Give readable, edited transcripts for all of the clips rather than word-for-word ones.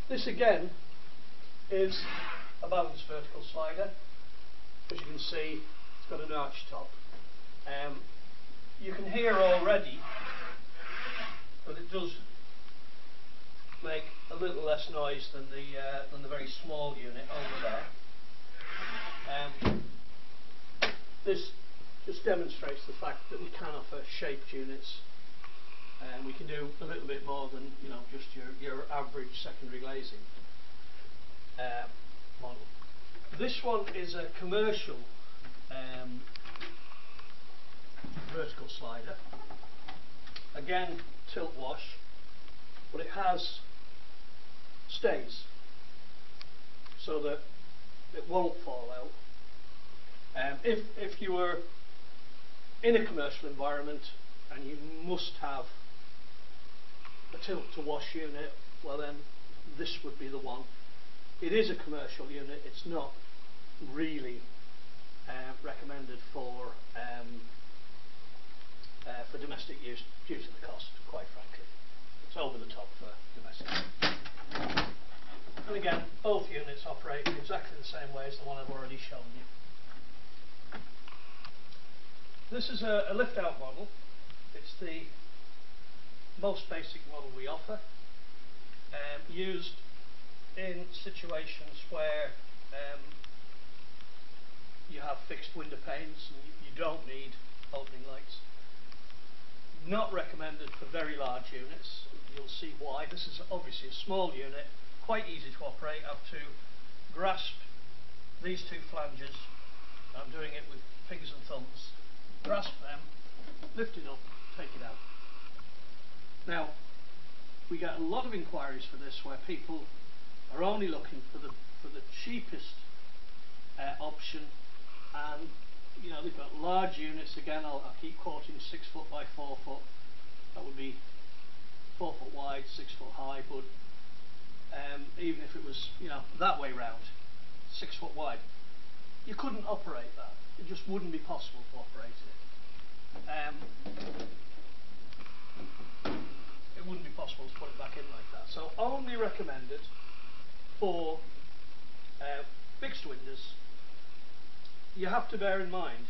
This again is a balanced vertical slider. As you can see, it's got an arch top. You can hear already that it does make a little less noise than the very small unit over there. This just demonstrates the fact that we can offer shaped units, and we can do a little bit more than just your average secondary glazing model. This one is a commercial vertical slider. Again, tilt wash, but it has stays so that it won't fall out. If you were in a commercial environment and you must have a tilt to wash unit, well then this would be the one. It is a commercial unit, it's not really recommended for domestic use due to the cost, quite frankly. It's over the top for domestic. And again, both units operate in exactly the same way as the one I've already shown you. This is a lift-out model. It's the most basic model we offer, used in situations where you have fixed window panes and you don't need opening lights. Not recommended for very large units. You'll see why. This is obviously a small unit, quite easy to operate. I have to grasp these two flanges. I'm doing it with fingers and thumbs. Grasp them, lift it up, take it out. Now, we get a lot of inquiries for this where people are only looking for the cheapest option, and they've got large units. Again, I'll keep quoting 6 foot by 4 foot. That would be 4 foot wide, 6 foot high. But even if it was that way round, 6 foot wide, you couldn't operate that. It just wouldn't be possible to operate it. It wouldn't be possible to put it back in like that. So only recommended for fixed windows. You have to bear in mind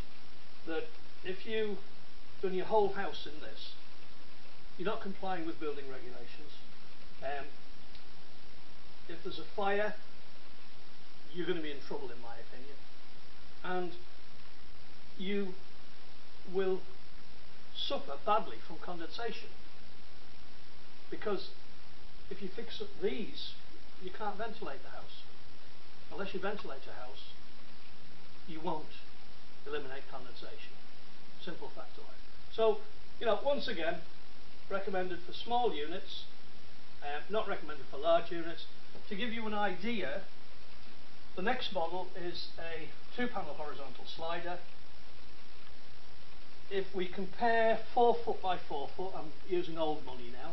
that if you've done your whole house in this, you're not complying with building regulations. If there's a fire, you're going to be in trouble, in my opinion. And you will suffer badly from condensation, because if you fix up these, you can't ventilate the house. Unless you ventilate a house, you won't eliminate condensation. Simple fact of life. So, once again, recommended for small units, not recommended for large units. To give you an idea, the next model is a 2-panel horizontal slider. If we compare 4 foot by 4 foot, I'm using old money now.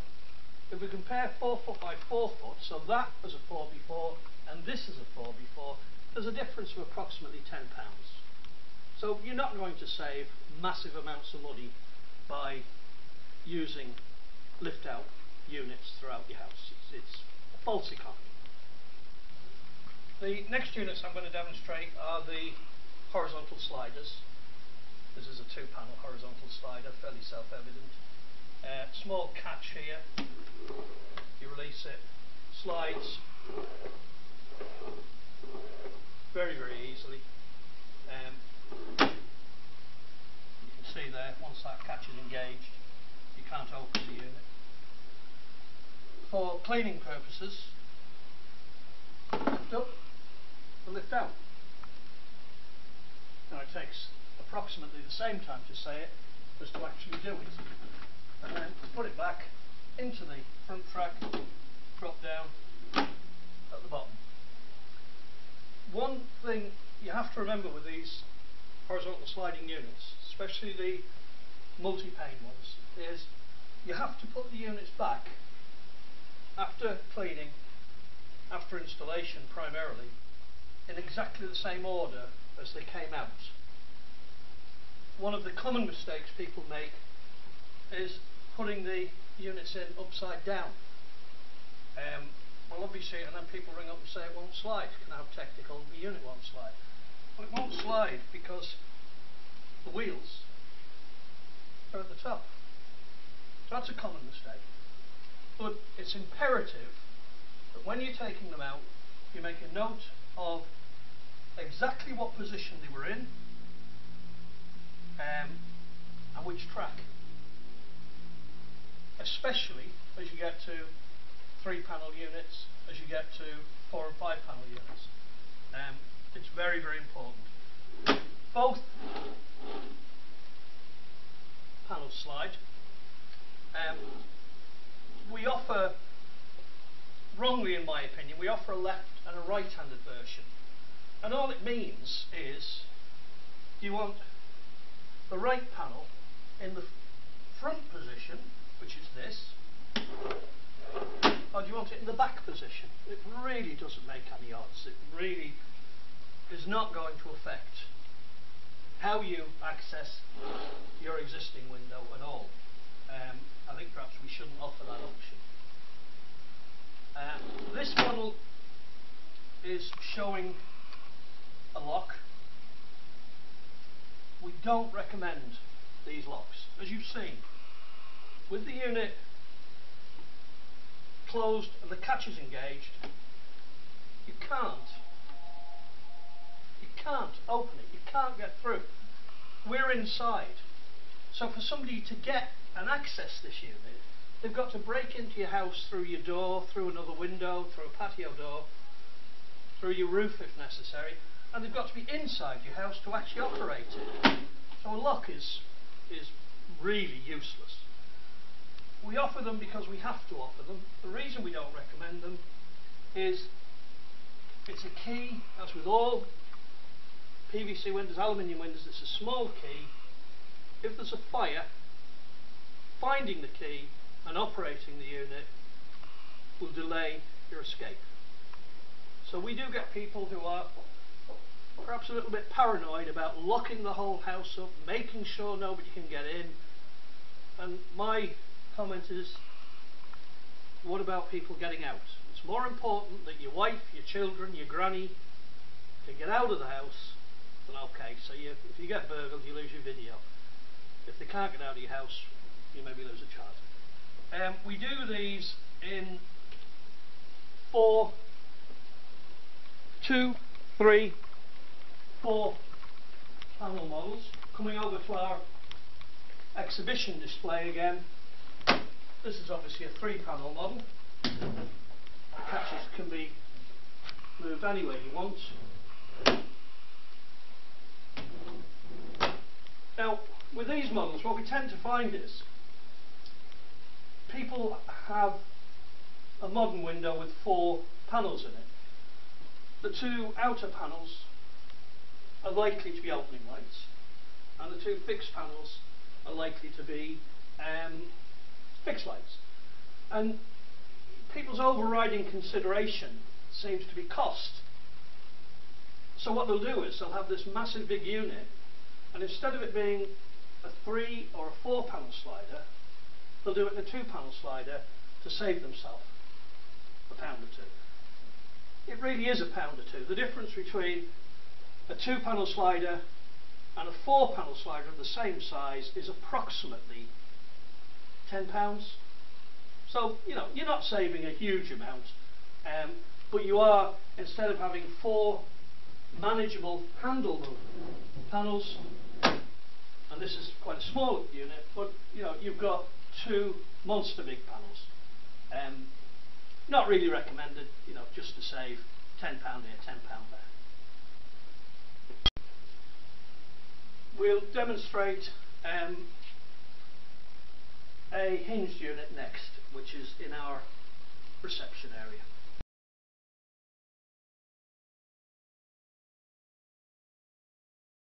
If we compare 4 foot by 4 foot, so that is a 4x4 and this is a 4x4, there's a difference of approximately £10. So you're not going to save massive amounts of money by using lift-out units throughout your house. It's a false economy. The next units I'm going to demonstrate are the horizontal sliders. This is a 2-panel horizontal slider, fairly self-evident. Small catch here. You release it, slides very, very easily. You can see there, once that catch is engaged, you can't open the unit. For cleaning purposes, lift up and lift out. Now it takes approximately the same time to say it as to actually do it. And then put it back into the front track, drop down at the bottom. One thing you have to remember with these horizontal sliding units, especially the multi-pane ones, is you have to put the units back after cleaning, after installation primarily, in exactly the same order as they came out. One of the common mistakes people make is putting the units in upside down. Well, obviously, and then people ring up and say it won't slide. Can I have technical? The unit won't slide. Well, it won't slide because the wheels are at the top. So that's a common mistake. But it's imperative that when you're taking them out, you make a note of exactly what position they were in and which track. Especially as you get to 3-panel units, as you get to 4 and 5-panel units. It's very, very important. Both panels slide. We offer, wrongly in my opinion, we offer a left and a right-handed version. And all it means is you want the right panel in the front position, which is this, or do you want it in the back position? It really doesn't make any odds. It really is not going to affect how you access your existing window at all. I think perhaps we shouldn't offer that option. This model is showing a lock. We don't recommend these locks. As you've seen, with the unit closed and the catch is engaged, you can't open it, you can't get through. We're inside. So for somebody to get and access this unit, they've got to break into your house through your door, through another window, through a patio door, through your roof if necessary, and they've got to be inside your house to actually operate it. So a lock is really useless. We offer them because we have to offer them. The reason we don't recommend them is it's a key, as with all PVC windows, aluminium windows, it's a small key. If there's a fire, finding the key and operating the unit will delay your escape. So we do get people who are perhaps a little bit paranoid about locking the whole house up, making sure nobody can get in. And my comment is, what about people getting out? It's more important that your wife, your children, your granny can get out of the house than okay. So if you get burgled, you lose your video. If they can't get out of your house, you maybe lose a child. We do these in 4, 2, 3, 4 panel models. Coming over to our exhibition display again. This is obviously a 3-panel model. The catches can be moved any way you want. Now, with these models, what we tend to find is people have a modern window with 4 panels in it. The 2 outer panels are likely to be opening lights, and the 2 fixed panels are likely to be fixed lights. And people's overriding consideration seems to be cost. So what they'll do is they'll have this massive big unit, and instead of it being a 3 or a 4 panel slider, they'll do it in a 2-panel slider to save themselves £1 or 2. It really is £1 or 2. The difference between a 2-panel slider and a 4-panel slider of the same size is approximately £10. So, you know, you're not saving a huge amount, but you are, instead of having 4 manageable, handleable panels, and this is quite a small unit, but you know, you've got 2 monster big panels. Not really recommended, you know, just to save £10 here, £10 there. We'll demonstrate a hinged unit next, which is in our reception area.